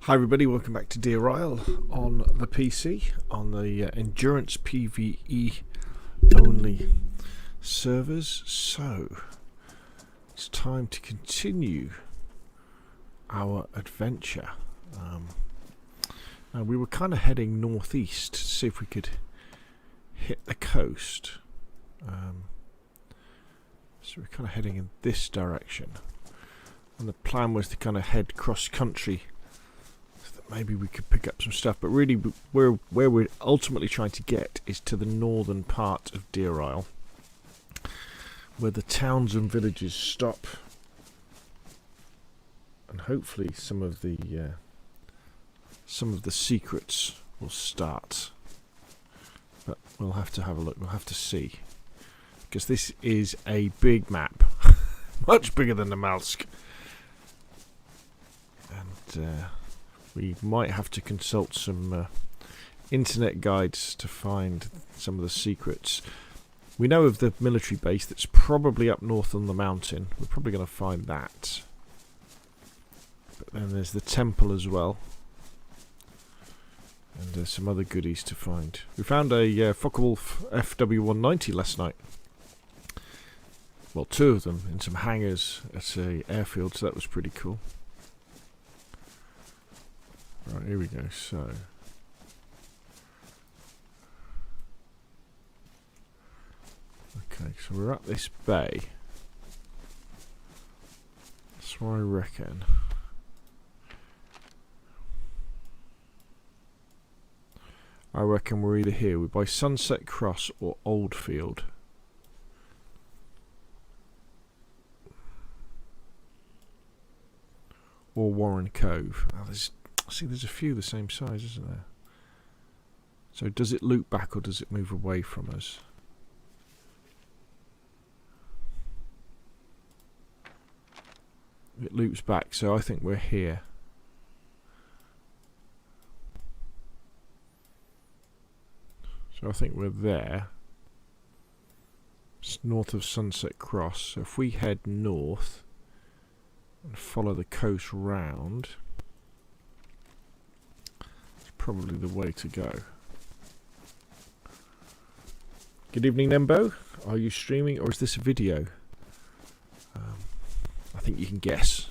Hi everybody, welcome back to DayZ on the PC, on the Endurance PvE only servers. So, it's time to continue our adventure. Now we were kind of heading northeast to see if we could hit the coast. So we're kind of heading in this direction. And the plan was to kind of head cross country. Maybe we could pick up some stuff, but really where we're ultimately trying to get is to the northern part of DayZ, where the towns and villages stop, and hopefully some of the secrets will start. But we'll have to have a look. We'll have to see, because this is a big map, much bigger than the Malsk, and we might have to consult some internet guides to find some of the secrets. We know of the military base that's probably up north on the mountain. We're probably going to find that. But then there's the temple as well. And there's some other goodies to find. We found a Focke-Wulf FW-190 last night. Well, two of them in some hangars at a airfield, so that was pretty cool. Right, here we go. So, okay, so we're up this bay. That's what I reckon. I reckon we're either here. We're by Sunset Cross or Oldfield. Or Warren Cove. Oh, there's a few the same size, isn't there? So does it loop back or does it move away from us? It loops back, so I think we're here. So I think we're there. It's north of Sunset Cross. So if we head north and follow the coast round, probably the way to go. Good evening, Nembo. Are you streaming or is this a video? I think you can guess.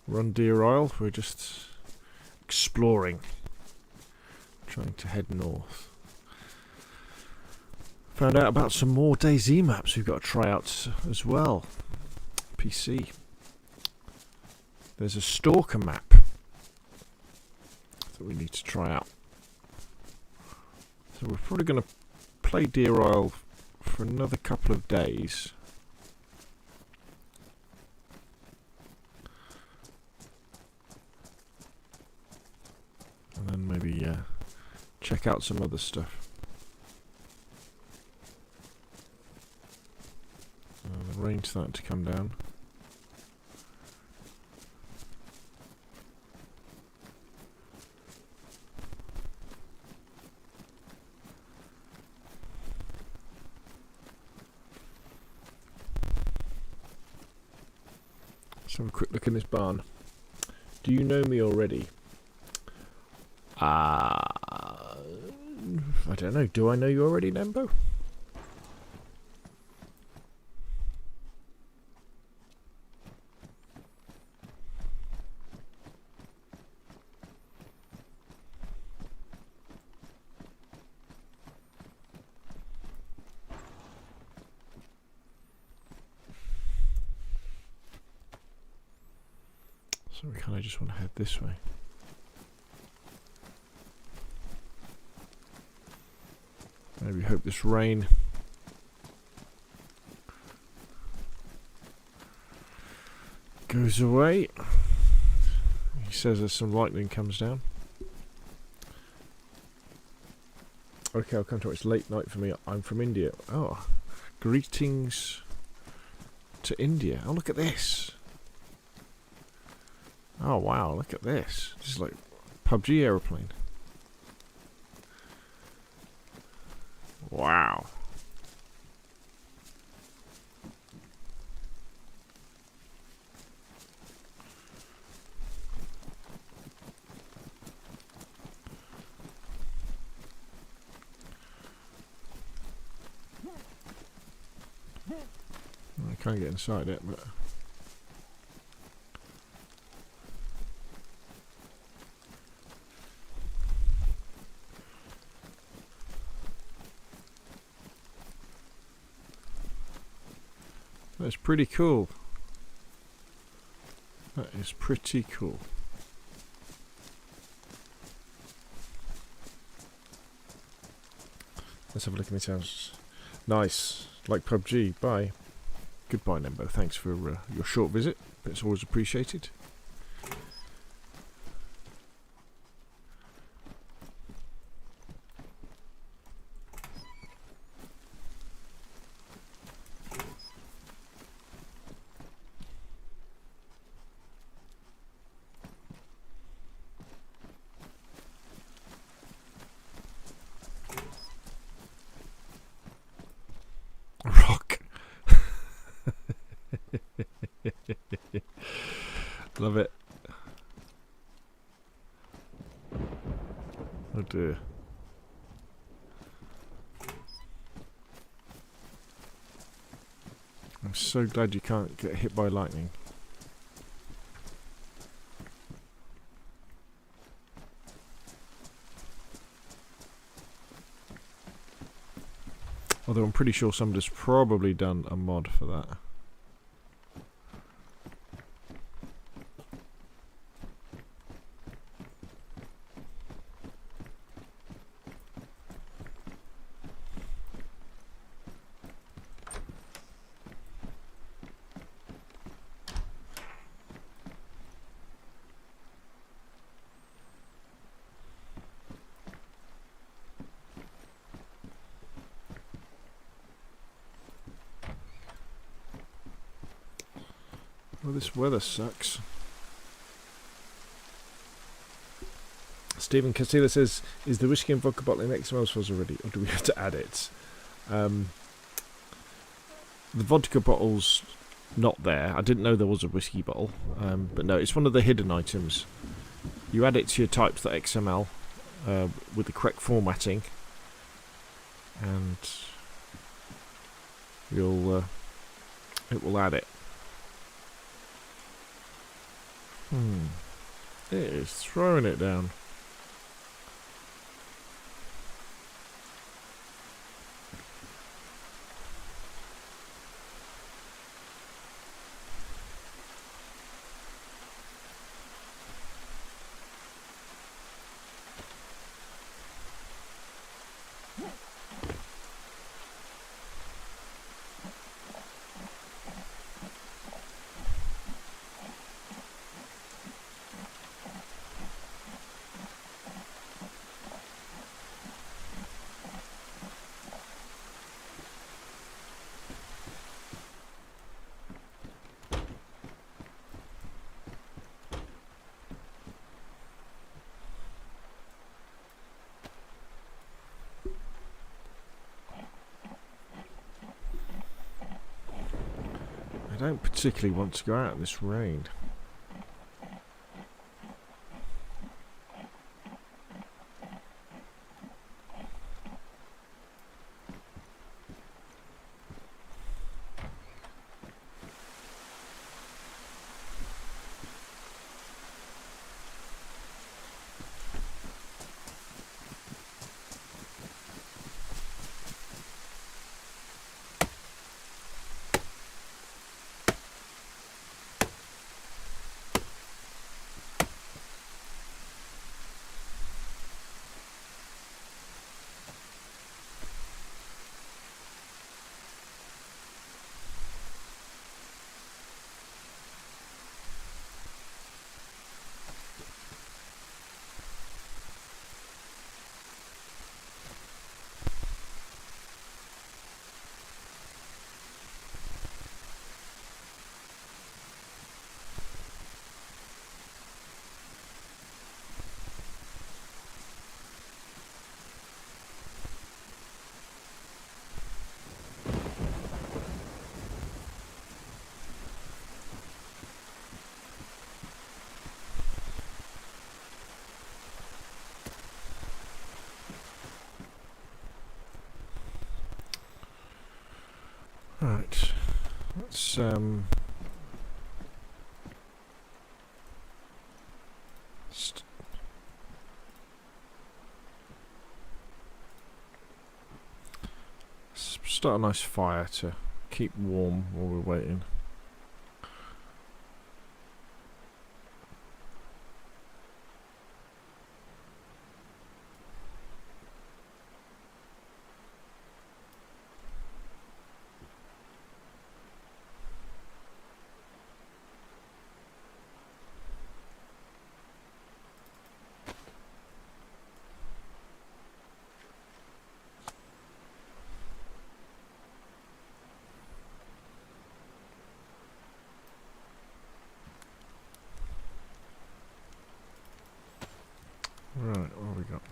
We're on DayZ. We're just exploring, trying to head north. Found out about some more DayZ maps we've got to try out as well. PC. There's a stalker map that we need to try out. So we're probably going to play DayZ for another couple of days. And then maybe check out some other stuff. The rain's starting to come down. Let's have a quick look in this barn. Do you know me already? I don't know. Do I know you already, Nembo? So we kind of just want to head this way. Maybe hope this rain goes away. He says there's some lightning comes down. Okay, I'll come to it. It's late night for me. I'm from India. Oh, greetings to India. Oh, look at this. Oh wow, look at this. This is like PUBG aeroplane. Wow. Can't get inside it, but... That's pretty cool. That is pretty cool. Let's have a look in this house. Nice. Like PUBG. Bye. Goodbye, Nembo. Thanks for your short visit. It's always appreciated. Rock. Love it. Oh dear. I'm so glad you can't get hit by lightning. Although I'm pretty sure somebody's probably done a mod for that. Well, this weather sucks. Stephen Castilla says, is the whiskey and vodka bottle in XML files already, or do we have to add it? The vodka bottle's not there. I didn't know there was a whiskey bottle, but no, it's one of the hidden items. You add it to your types.xml with the correct formatting, and you'll it will add it. It is throwing it down. I don't particularly want to go out in this rain. Let's start a nice fire to keep warm while we're waiting. Right, what have we got?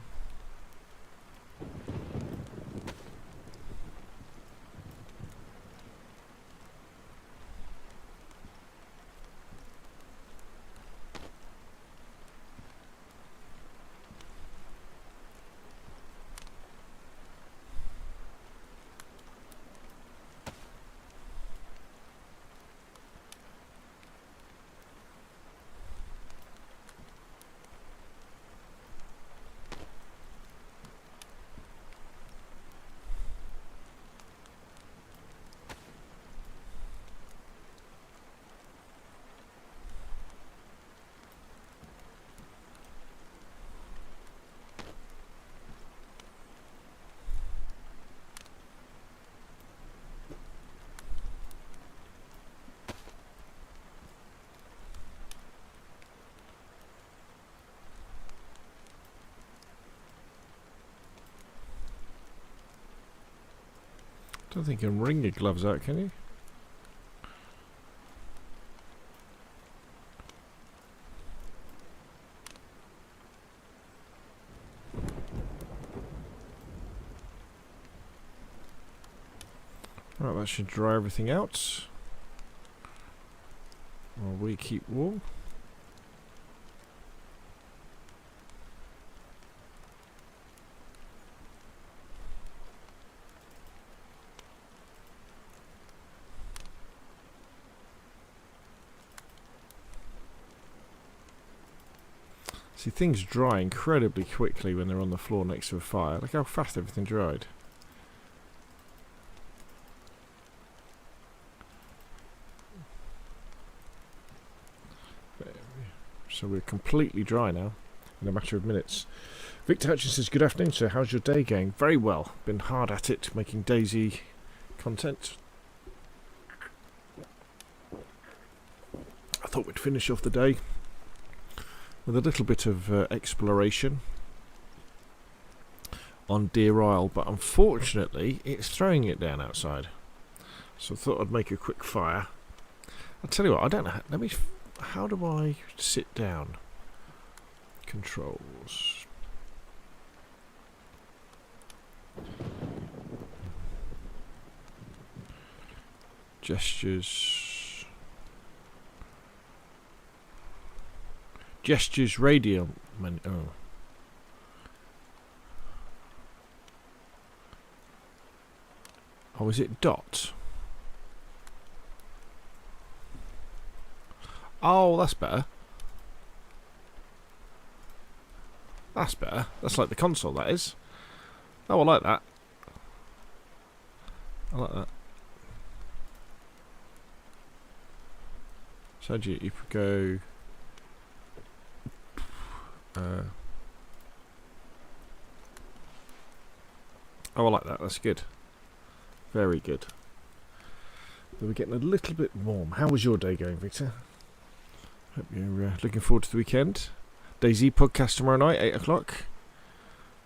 I don't think you can wring your gloves out, can you? Right, that should dry everything out while we keep warm. See, things dry incredibly quickly when they're on the floor next to a fire. Look how fast everything dried. So we're completely dry now in a matter of minutes. Victor Hutchins says, good afternoon, sir. How's your day going? Very well. Been hard at it making DayZ content. I thought we'd finish off the day with a little bit of exploration on Deer Isle, but unfortunately it's throwing it down outside. So I thought I'd make a quick fire. I'll tell you what, I don't know. How do I sit down? Controls. Gestures. Gestures radio menu. Oh. Oh, is it dot? Oh, that's better. That's better. That's like the console, that is. Oh, I like that. I like that. So do you go... oh, I like that. That's good. Very good. We're getting a little bit warm. How was your day going, Victor? Hope you're looking forward to the weekend. DayZ podcast tomorrow night, 8 o'clock.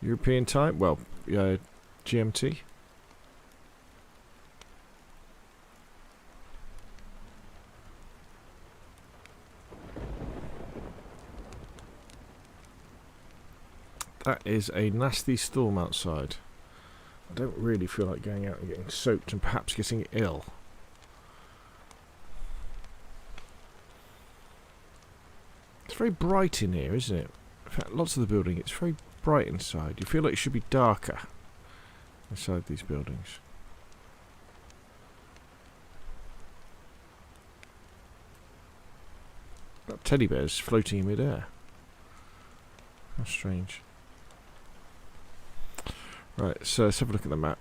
European time. Well, GMT. That is a nasty storm outside. I don't really feel like going out and getting soaked and perhaps getting ill. It's very bright in here, isn't it? In fact, lots of the building, it's very bright inside. You feel like it should be darker inside these buildings. Got teddy bears floating in midair. How strange. Right, so let's have a look at the map.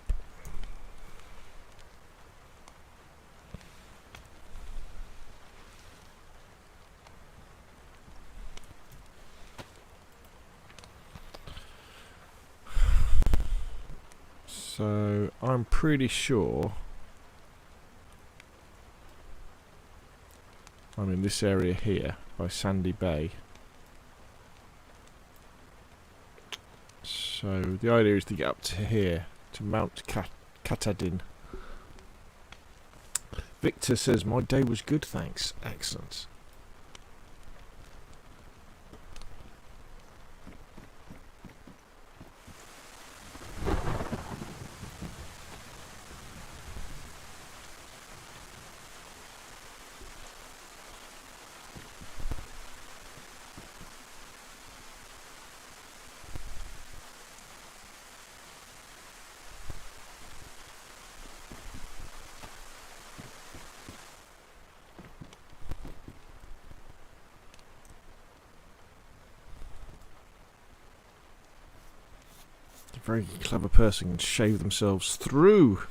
So I'm pretty sure I'm in this area here by Sandy Bay. So the idea is to get up to here, to Mount Katahdin. Victor says, my day was good, thanks. Excellent. A very clever person can shave themselves through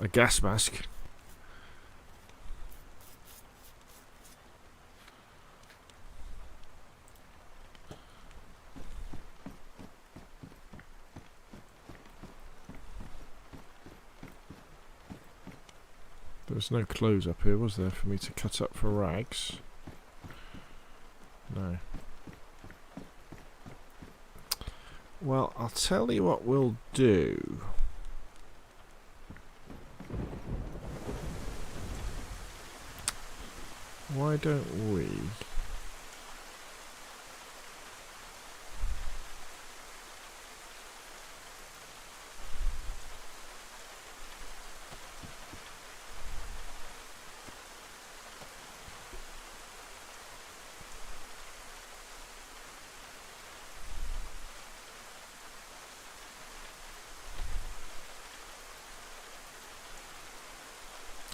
a gas mask. There was no clothes up here, was there, for me to cut up for rags? No. Well, I'll tell you what we'll do. Why don't we...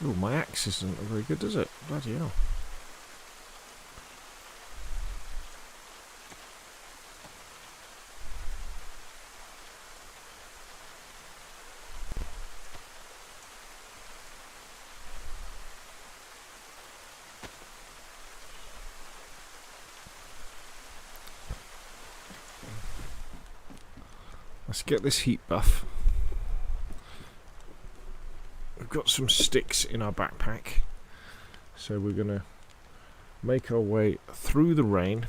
Oh, my axe isn't very good, is it? Bloody hell. Let's get this heat buff. We've got some sticks in our backpack, so we're going to make our way through the rain.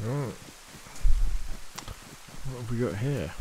Right. What have we got here?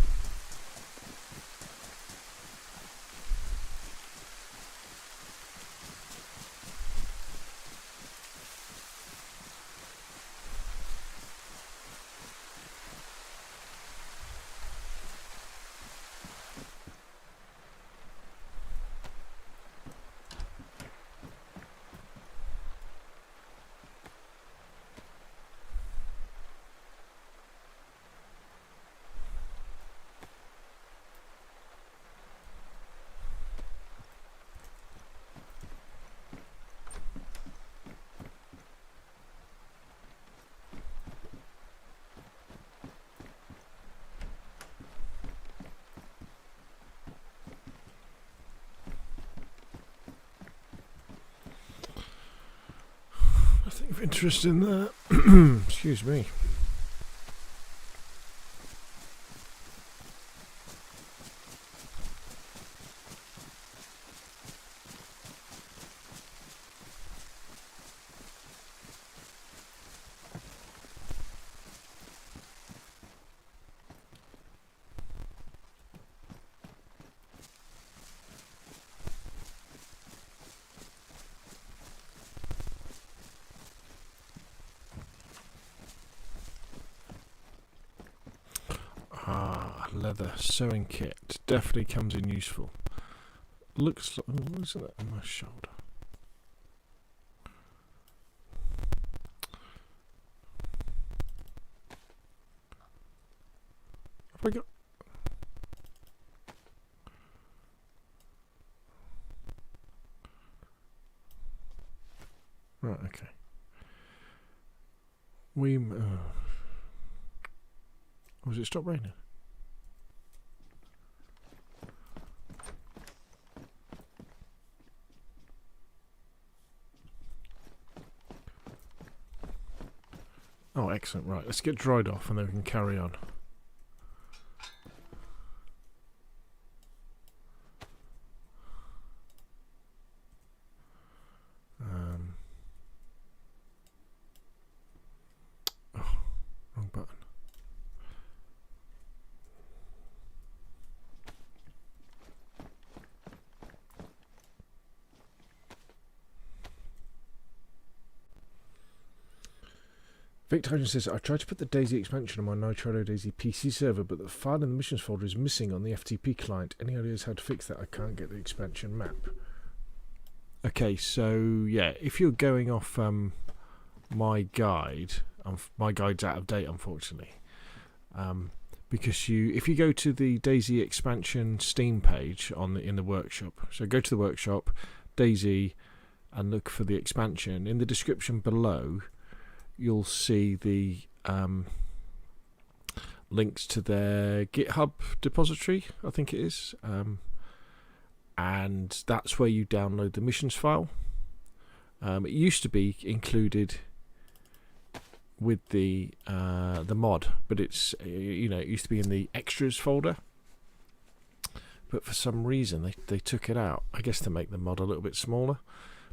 Nothing of interest in there. Excuse me. Leather sewing kit definitely comes in useful. Looks like, what is that on my shoulder? Have I got? Right, okay. Was it stopped raining? Oh, excellent. Right, let's get dried off and then we can carry on. Oh, wrong button. Victor says, I tried to put the DayZ expansion on my Nitrado DayZ PC server, but the file in the missions folder is missing on the FTP client. Any ideas how to fix that? I can't get the expansion map. Okay, so yeah, if you're going off my guide, my guide's out of date, unfortunately. Because if you go to the DayZ expansion Steam page in the workshop, so go to the workshop, DayZ, and look for the expansion. In the description below, you'll see the links to their GitHub depository, I think it is, and that's where you download the missions file. It used to be included with the mod, but it's it used to be in the extras folder, but for some reason they took it out, I guess to make the mod a little bit smaller.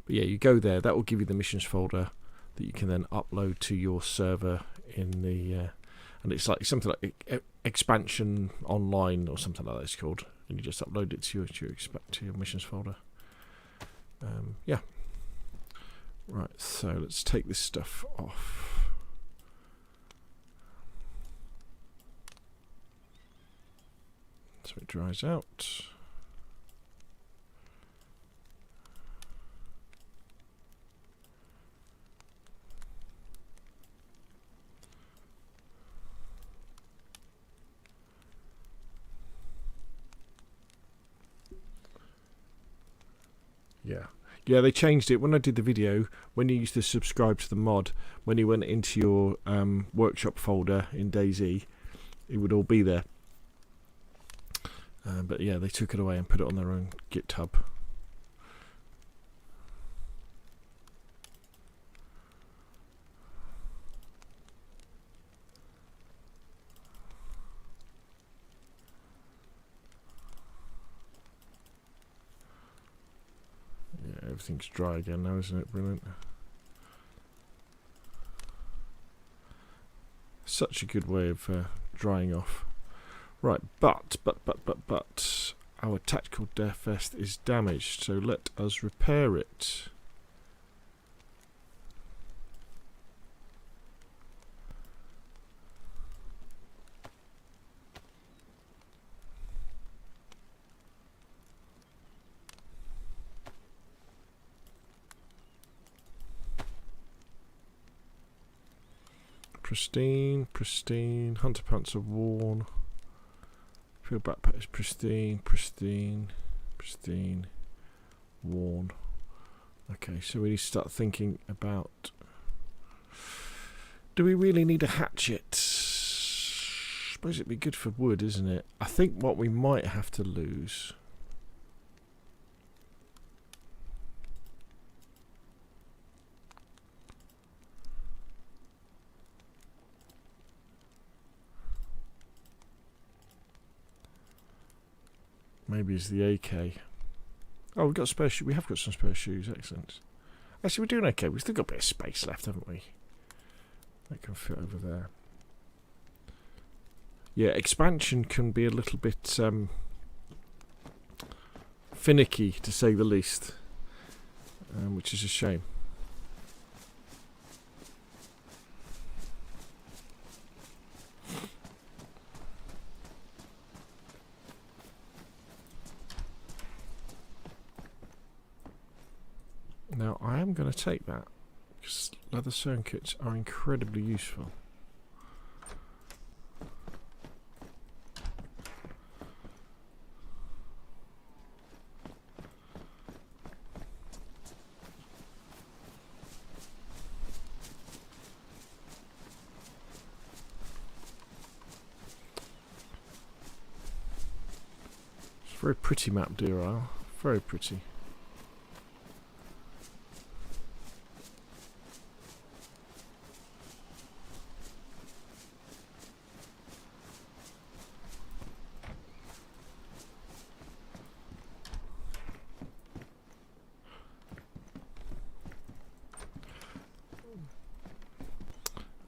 But yeah, you go there, that will give you the missions folder that you can then upload to your server in the and it's like something like expansion online or something like that it's called, and you just upload it to your missions folder. Yeah, right, so let's take this stuff off. So it dries out. Yeah, they changed it. When I did the video, when you used to subscribe to the mod, when you went into your workshop folder in DayZ, it would all be there. But yeah, they took it away and put it on their own GitHub. Everything's dry again now, isn't it? Brilliant. Such a good way of drying off. Right, but our tactical death vest is damaged, so let us repair it. Pristine, pristine. Hunter pants are worn. Field backpack is pristine, pristine, pristine, worn. Okay, so we need to start thinking about, do we really need a hatchet? I suppose it'd be good for wood, isn't it? I think what we might have to lose maybe is the AK. Oh, we've got spare shoes. We have got some spare shoes. Excellent. Actually, we're doing okay. We've still got a bit of space left, haven't we? That can fit over there. Yeah, expansion can be a little bit finicky, to say the least, which is a shame. Now, I am going to take that, because leather circuits are incredibly useful. It's a very pretty map, Deer Isle. Very pretty.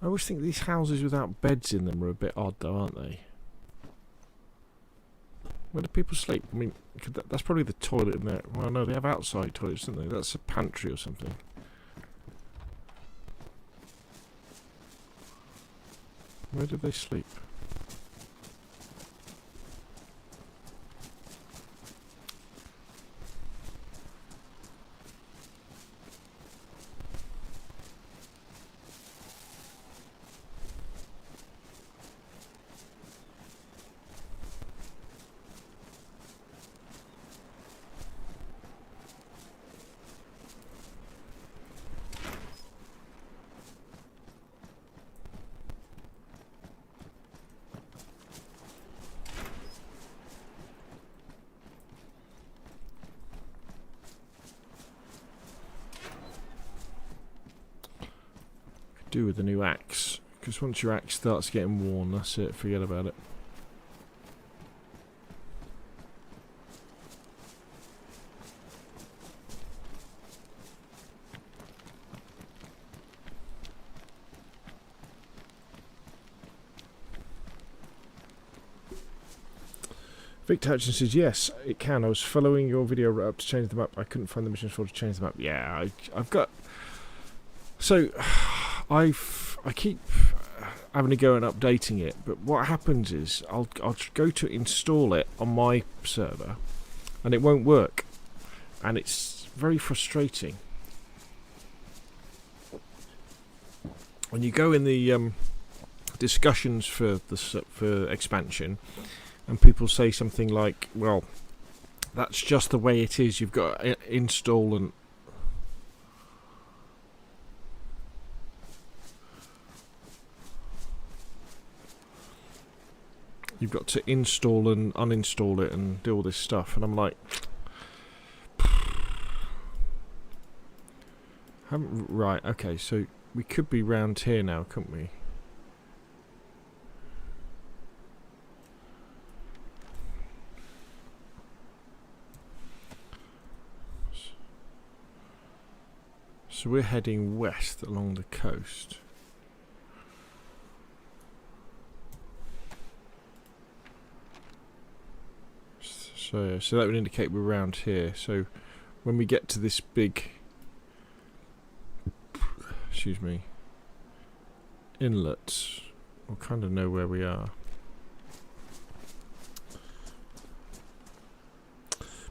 I always think these houses without beds in them are a bit odd, though, aren't they? Where do people sleep? I mean, that's probably the toilet in there. Well, no, they have outside toilets, don't they? That's a pantry or something. Where do they sleep? Do with the new axe, because once your axe starts getting worn, that's it, forget about it. Victor Hutchin says, yes, it can. I was following your video right up to change the map. I couldn't find the missions for to change the map. Yeah, I've got... So... I keep having to go and updating it, but what happens is I'll go to install it on my server, and it won't work, and it's very frustrating. When you go in the discussions for expansion, and people say something like, "Well, that's just the way it is. You've got to install and." You've got to install and uninstall it and do all this stuff, and I'm like, right, okay, so we could be round here now, couldn't we? So we're heading west along the coast. So that would indicate we're around here. So when we get to this big, excuse me, inlet, we'll kind of know where we are.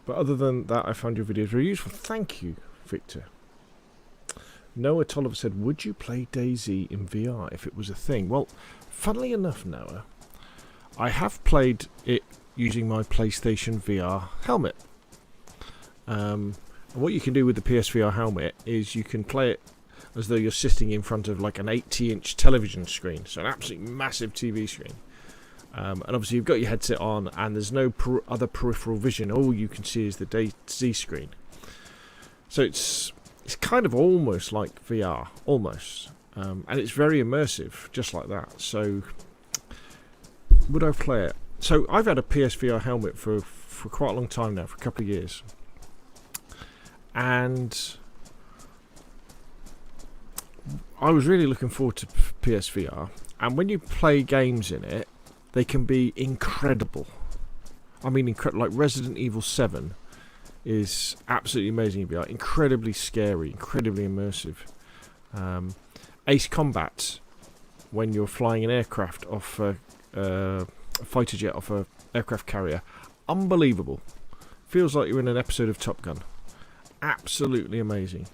But other than that, I found your videos very useful. Thank you, Victor. Noah Tolliver said, would you play DayZ in VR if it was a thing? Well, funnily enough, Noah, I have played it using my PlayStation VR helmet. And what you can do with the PSVR helmet is you can play it as though you're sitting in front of like an 80-inch television screen, so an absolutely massive TV screen. And obviously you've got your headset on and there's no other peripheral vision. All you can see is the DayZ screen. So it's kind of almost like VR, almost. And it's very immersive, just like that. So would I play it? So I've had a PSVR helmet for quite a long time now, for a couple of years. And I was really looking forward to PSVR. And when you play games in it, they can be incredible. I mean, like Resident Evil 7 is absolutely amazing in VR. Incredibly scary, incredibly immersive. Ace Combat, when you're flying an aircraft off a fighter jet off a aircraft carrier, unbelievable. Feels like you're in an episode of Top Gun. Absolutely amazing.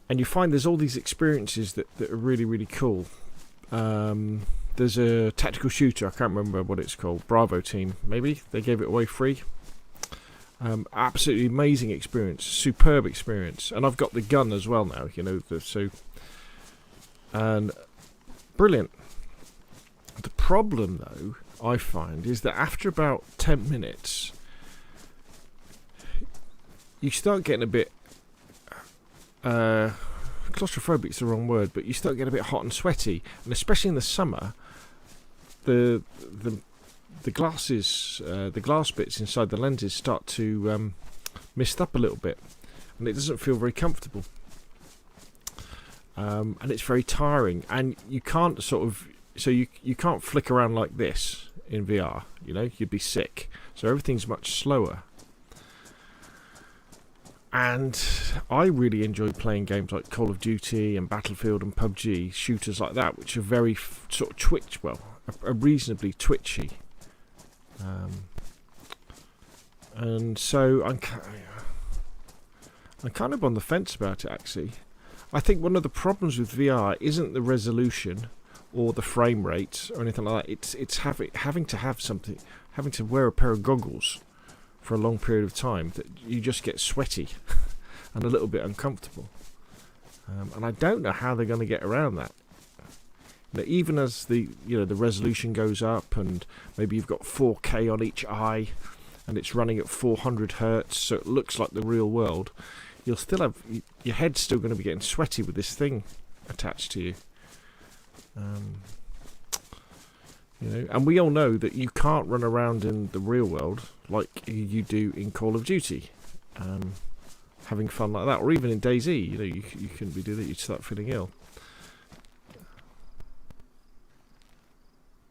And you find there's all these experiences that are really, really cool. There's a tactical shooter, I can't remember what it's called, Bravo Team, maybe? They gave it away free. Absolutely amazing experience, superb experience. And I've got the gun as well now, you know, and brilliant. The problem, though, I find, is that after about 10 minutes, you start getting a bit claustrophobic is the wrong word, but you start getting a bit hot and sweaty, and especially in the summer, the glasses, the glass bits inside the lenses start to mist up a little bit, and it doesn't feel very comfortable, and it's very tiring, and you can't you can't flick around like this in VR. You know, you'd be sick. So everything's much slower. And I really enjoy playing games like Call of Duty and Battlefield and PUBG, shooters like that, which are very sort of are reasonably twitchy. And so I'm kind of on the fence about it, actually. I think one of the problems with VR isn't the resolution or the frame rate or anything like that. It's having to wear a pair of goggles for a long period of time that you just get sweaty and a little bit uncomfortable. And I don't know how they're going to get around that. Now, even as the resolution goes up and maybe you've got 4K on each eye and it's running at 400 hertz, so it looks like the real world, you'll still have your head's still going to be getting sweaty with this thing attached to you. And we all know that you can't run around in the real world like you do in Call of Duty, having fun like that, or even in DayZ. You know, you couldn't be doing that. You'd start feeling ill.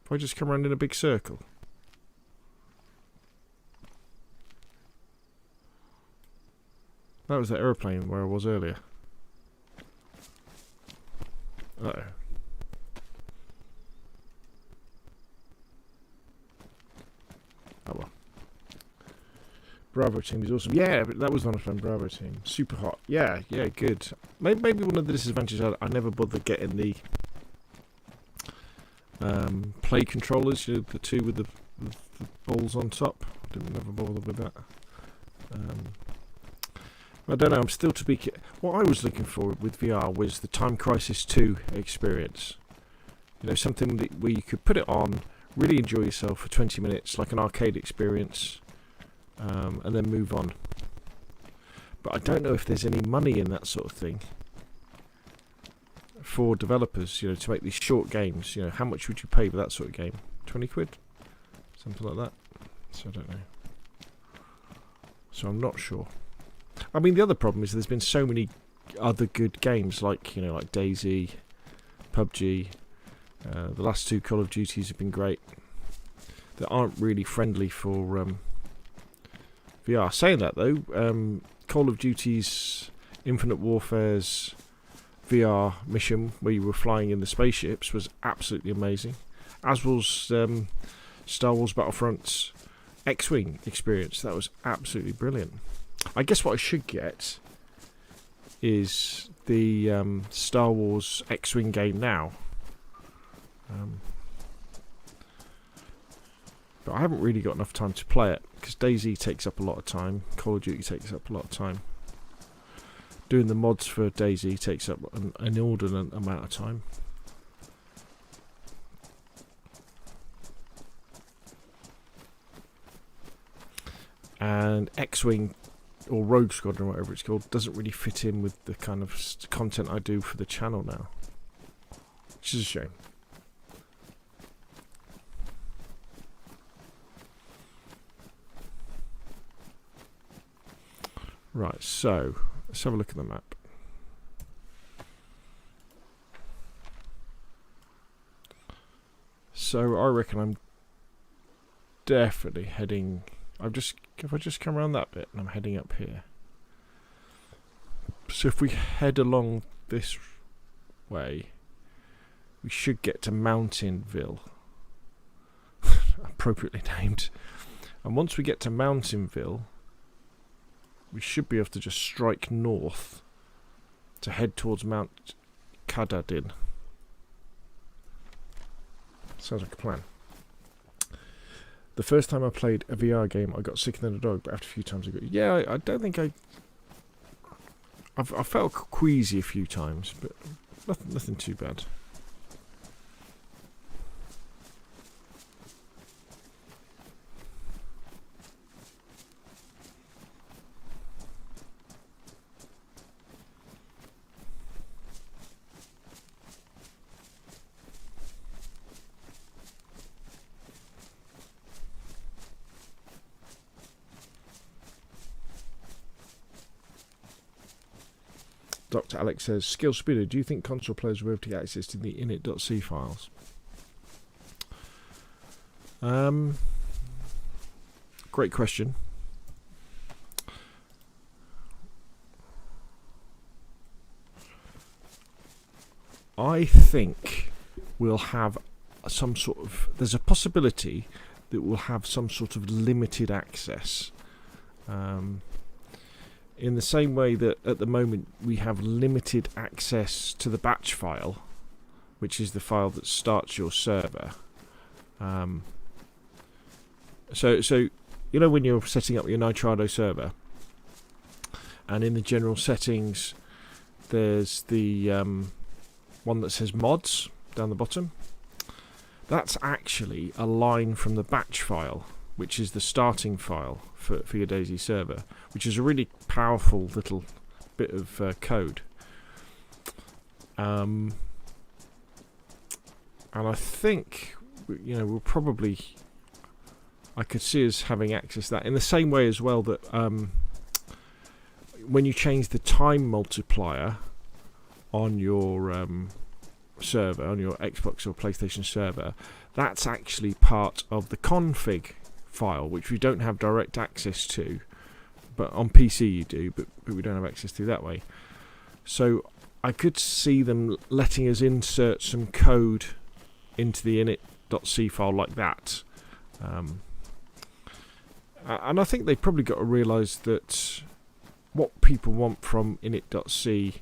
If I just come around in a big circle. That was that aeroplane where I was earlier. Uh-oh. Oh well. Bravo Team is awesome. Yeah, but that was not a fun Bravo Team. Super hot. Yeah, good. Maybe one of the disadvantages, I never bothered getting the play controllers, you know, the two with the balls on top. I didn't never bother with that. I don't know, I'm still to be... What I was looking for with VR was the Time Crisis 2 experience. You know, something where you could put it on, really enjoy yourself for 20 minutes, like an arcade experience, and then move on. But I don't know if there's any money in that sort of thing for developers, you know, to make these short games. You know, how much would you pay for that sort of game? 20 quid? Something like that. So I don't know. So I'm not sure. I mean, the other problem is there's been so many other good games, like, you know, like DayZ, PUBG. The last two Call of Duties have been great. That aren't really friendly for VR. Saying that though, Call of Duty's Infinite Warfare's VR mission where you were flying in the spaceships was absolutely amazing, as was Star Wars Battlefront's X-Wing experience. That was absolutely brilliant. I guess what I should get is the Star Wars X-Wing game now. But I haven't really got enough time to play it, because DayZ takes up a lot of time, Call of Duty takes up a lot of time. Doing the mods for DayZ takes up an inordinate amount of time. And X-Wing, or Rogue Squadron, whatever it's called, doesn't really fit in with the kind of content I do for the channel now. Which is a shame. Right, so let's have a look at the map. So I reckon I'm definitely heading. If I just come around that bit and I'm heading up here. So if we head along this way, we should get to Mountainville, appropriately named. And once we get to Mountainville, we should be able to just strike north to head towards Mount Katahdin. Sounds like a plan. The first time I played a VR game, I got sicker than a dog, but after a few times I got... Yeah, I don't think I felt queasy a few times, but nothing too bad. Dr. Alex says, Skill Speeder, do you think console players will be able to get access to the init.c files? Great question. I think we'll have some sort of... There's a possibility that we'll have some sort of limited access. In the same way that at the moment we have limited access to the batch file, which is the file that starts your server. So you know when you're setting up your Nitrado server, and in the general settings there's the one that says mods down the bottom. That's actually a line from the batch file, which is the starting file for your DayZ server, which is a really powerful little bit of code. And I think, we'll probably... I could see us having access to that in the same way as well that when you change the time multiplier on your server, on your Xbox or PlayStation server, that's actually part of the config file, which we don't have direct access to, but on PC you do, but we don't have access to that way. So I could see them letting us insert some code into the init.c file like that. And I think they've probably got to realise that what people want from init.c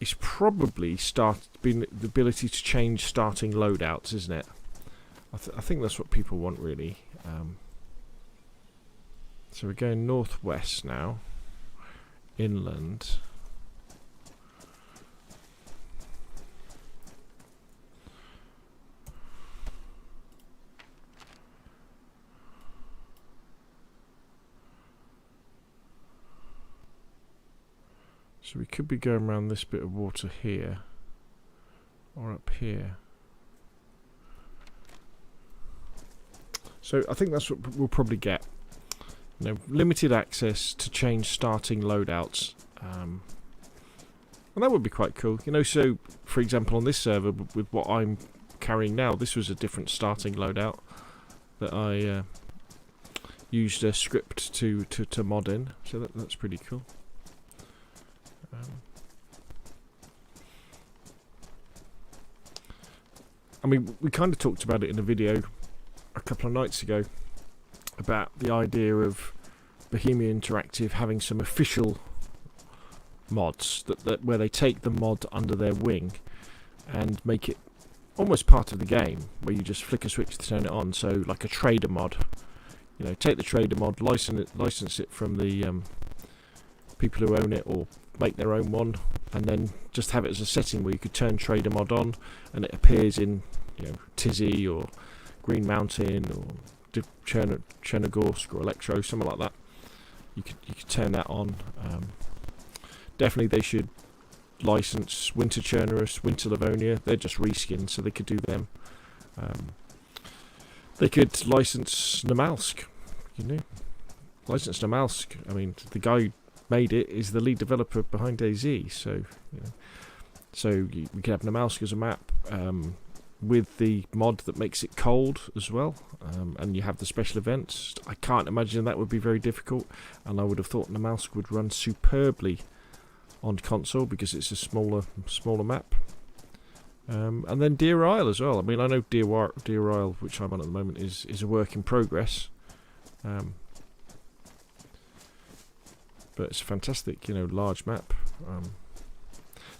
is probably being the ability to change starting loadouts, isn't it? I think that's what people want, really. So we're going northwest now, inland. So we could be going around this bit of water here, or up here. So I think that's what we'll probably get. Limited access to change starting loadouts. And that would be quite cool. So for example on this server, with what I'm carrying now, this was a different starting loadout that I used a script to mod in, so that's pretty cool. I mean, we kind of talked about it in a video a couple of nights ago about the idea of Bohemia Interactive having some official mods that where they take the mod under their wing and make it almost part of the game, where you just flick a switch to turn it on. So like a trader mod, you know, take the trader mod, license it from the people who own it, or make their own one, and then just have it as a setting where you could turn trader mod on and it appears in, you know, Tizzy or Green Mountain or Chernogorsk or Electro, something like that. You could turn that on. Definitely they should license Winter Chernarus, Winter Livonia. They're just reskins, so they could do them. They could license Namalsk, you know. License Namalsk. I mean, the guy who made it is the lead developer behind DayZ, so you know. So we could have Namalsk as a map, with the mod that makes it cold as well, and you have the special events. I can't imagine that would be very difficult, and I would have thought Namalsk would run superbly on console because it's a smaller map. And then Deer Isle as well. I mean, I know Deer Isle, which I'm on at the moment, is a work in progress, but it's a fantastic, you know, large map.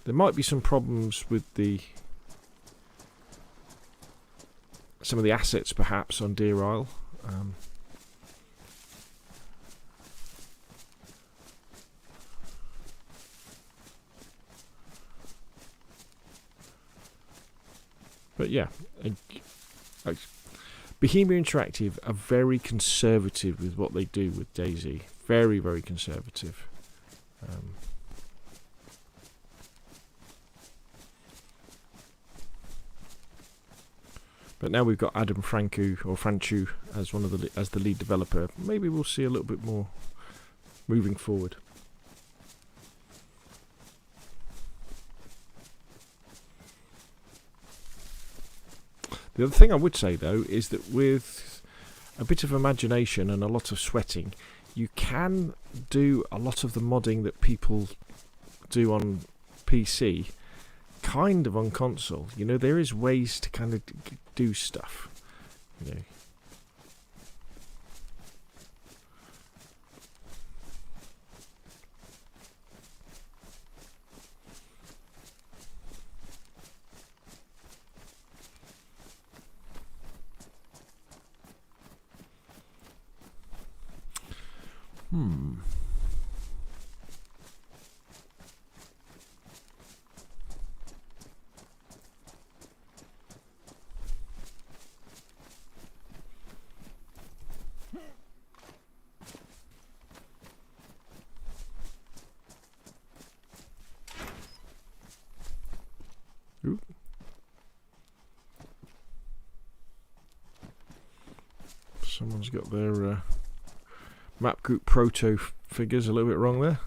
There might be some problems with some of the assets perhaps on Deer Isle. But yeah, Bohemia Interactive are very conservative with what they do with DayZ. Very, very conservative. But now we've got Adam Franchu as as the lead developer. Maybe we'll see a little bit more moving forward. The other thing I would say though is that with a bit of imagination and a lot of sweating, you can do a lot of the modding that people do on PC kind of on console. You know, there is ways to kind of do stuff, you know. Ooh. Someone's got their map group proto figures a little bit wrong there.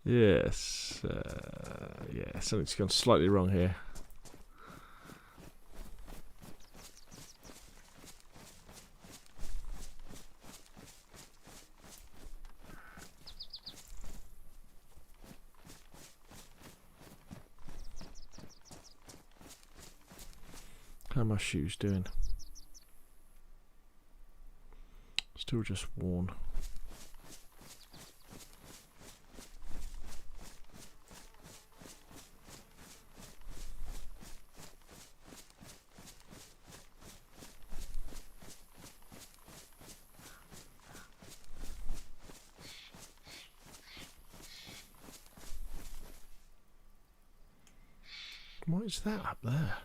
Yes, yeah, something's gone slightly wrong here. How are my shoes doing? Still just worn. What is that up there?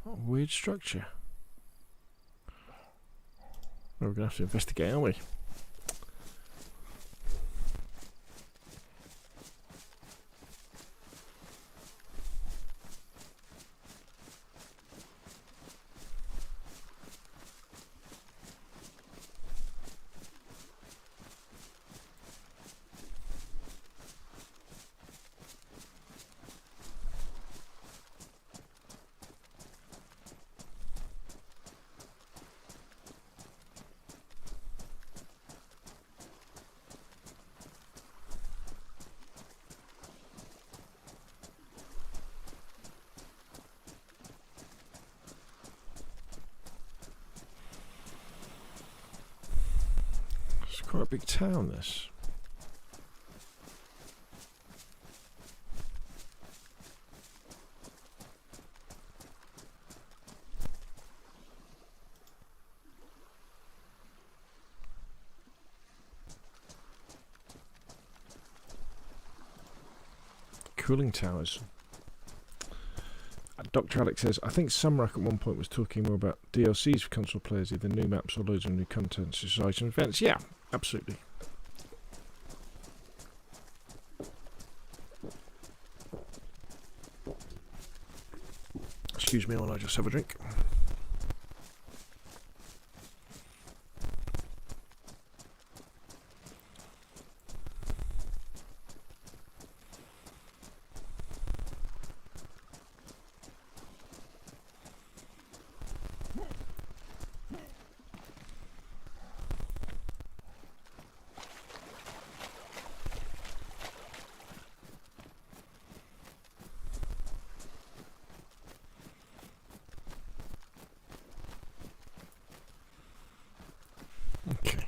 What a weird structure. We're going to have to investigate, aren't we? Quite a big town, this. Cooling towers. Dr. Alex says, I think Sumrak at one point was talking more about DLCs for console players, either new maps or loads of new content, society and events. Yeah, absolutely. Excuse me while I just have a drink. Okay.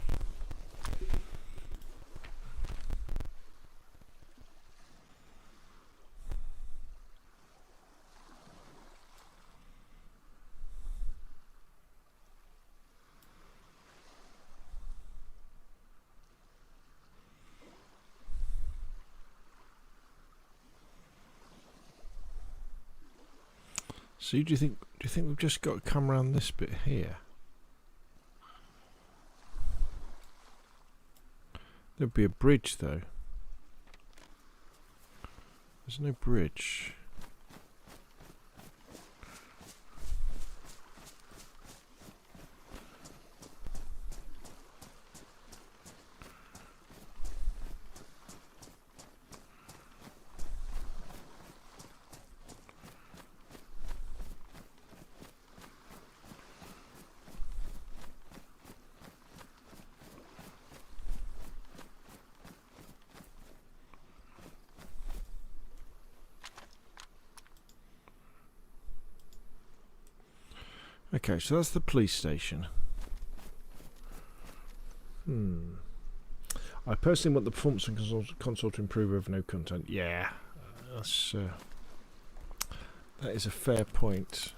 So do you think we've just got to come around this bit here? There'd be a bridge though. There's no bridge. Okay, so that's the police station. I personally want the performance and console to improve over no content. Yeah, that's that is a fair point.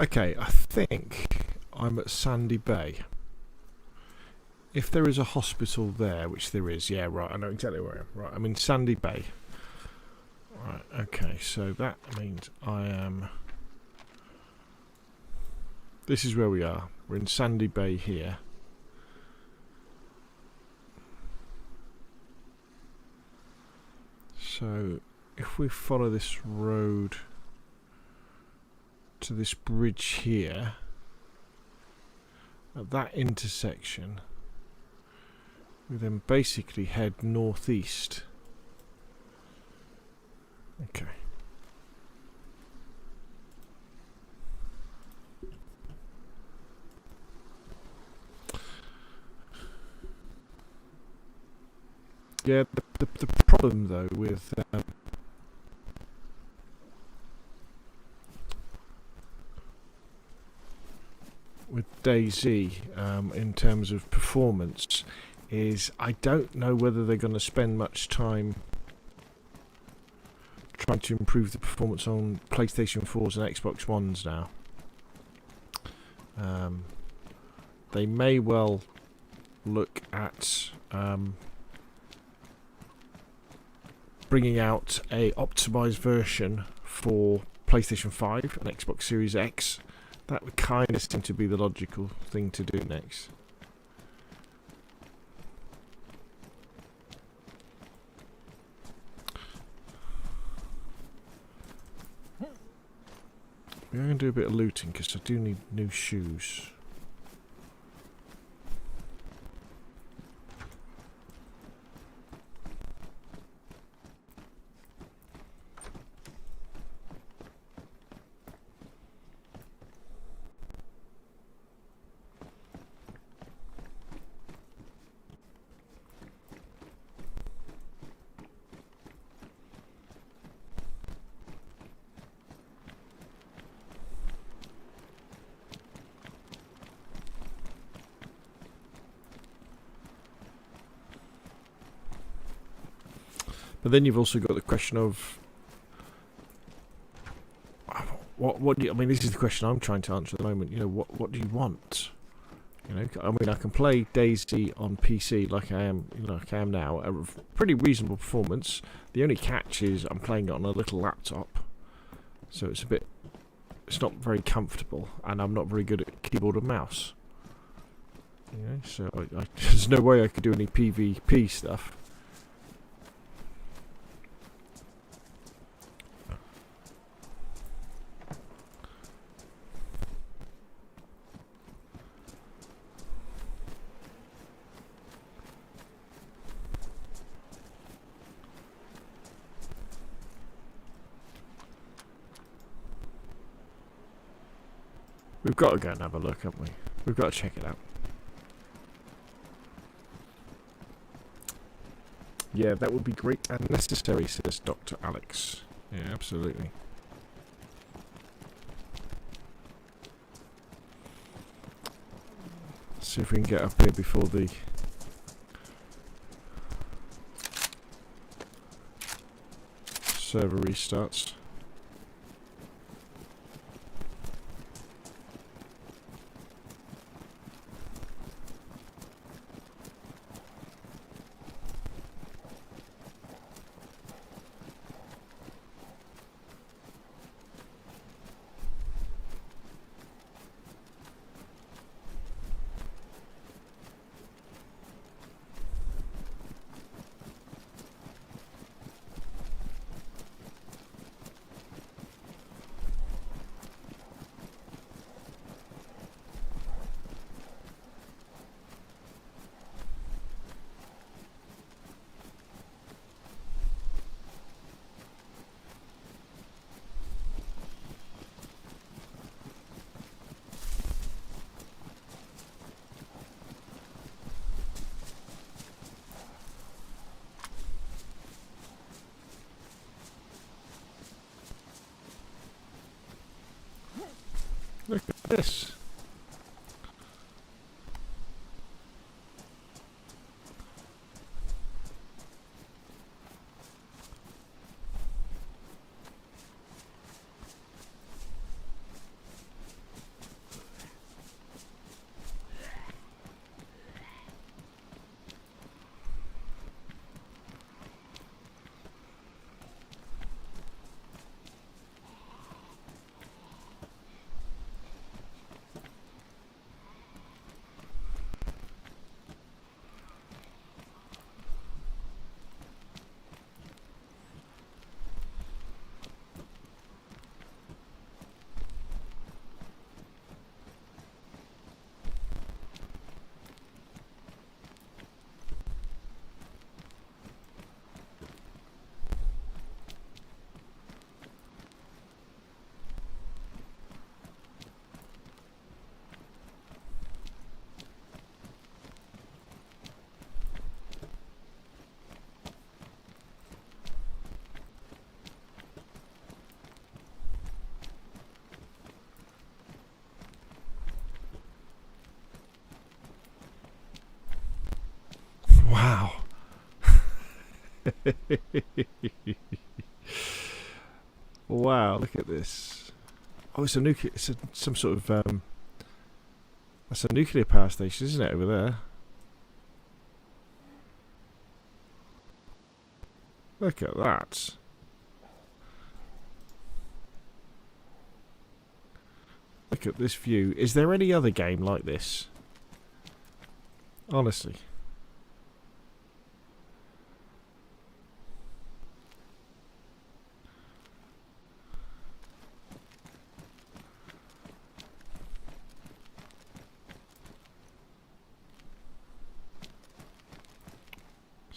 Okay, I think I'm at Sandy Bay. If there is a hospital there, which there is, yeah, right, I know exactly where I am. Right, I'm in Sandy Bay. Right, okay, so that means I am... This is where we are. We're in Sandy Bay here. So if we follow this road to this bridge here, at that intersection, we then basically head northeast. Okay. Yeah, the problem though with DayZ in terms of performance is I don't know whether they're going to spend much time trying to improve the performance on PlayStation 4s and Xbox Ones now. They may well look at bringing out a optimized version for PlayStation 5 and Xbox Series X. That would kind of seem to be the logical thing to do next. We're going to do a bit of looting because I do need new shoes. But then you've also got the question of what do you, I mean, this is the question I'm trying to answer at the moment. You know, what do you want? You know, I mean, I can play DayZ on PC like I am now, a pretty reasonable performance. The only catch is I'm playing it on a little laptop, so it's not very comfortable, and I'm not very good at keyboard and mouse. You know, so there's no way I could do any PvP stuff. We've got to go and have a look, haven't we? We've got to check it out. Yeah, that would be great and necessary, says Dr. Alex. Yeah, absolutely. Let's see if we can get up here before the server restarts. Look at this. Wow. Wow, look at this. Oh, it's a nuclear. It's some sort of that's a nuclear power station, isn't it, over there? Look at that. Look at this view. Is there any other game like this? Honestly.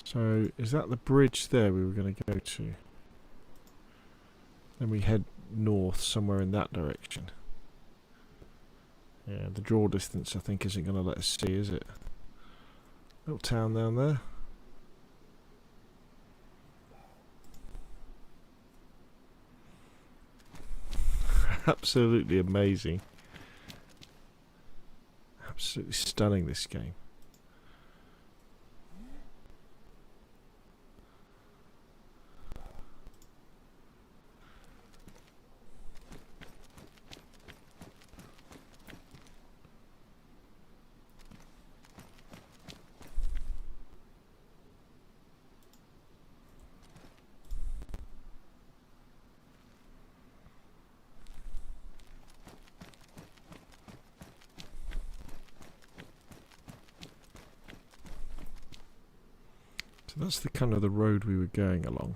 So, is that the bridge there we were going to go to? Then we head north somewhere in that direction. Yeah, the draw distance I think isn't going to let us see, is it? Little town down there. Absolutely amazing. Absolutely stunning, this game. So that's the kind of the road we were going along.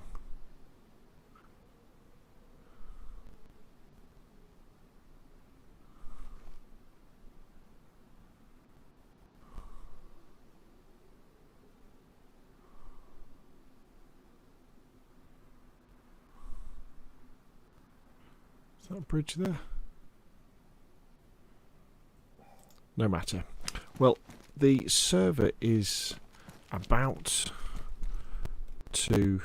Is that a bridge there? No matter. Well, the server is about to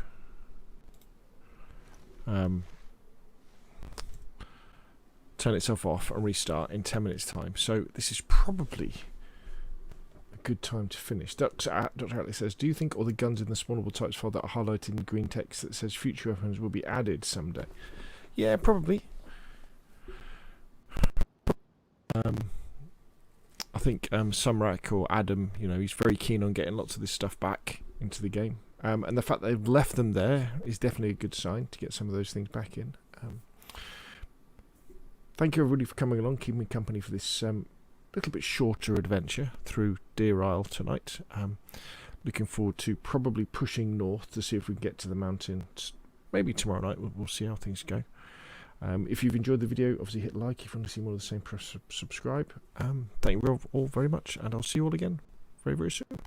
turn itself off and restart in 10 minutes time, so this is probably a good time to finish. Dr. Atlee says, do you think all the guns in the spawnable types file that are highlighted in green text that says future weapons will be added someday? Yeah, probably. I think Sumrak or Adam, you know, he's very keen on getting lots of this stuff back into the game. And the fact that they've left them there is definitely a good sign to get some of those things back in. Thank you everybody for coming along, keeping me company for this little bit shorter adventure through Deer Isle tonight. Looking forward to probably pushing north to see if we can get to the mountains. Maybe tomorrow night, we'll see how things go. If you've enjoyed the video, obviously hit like. If you want to see more of the same, press subscribe. Thank you all very much, and I'll see you all again very, very soon.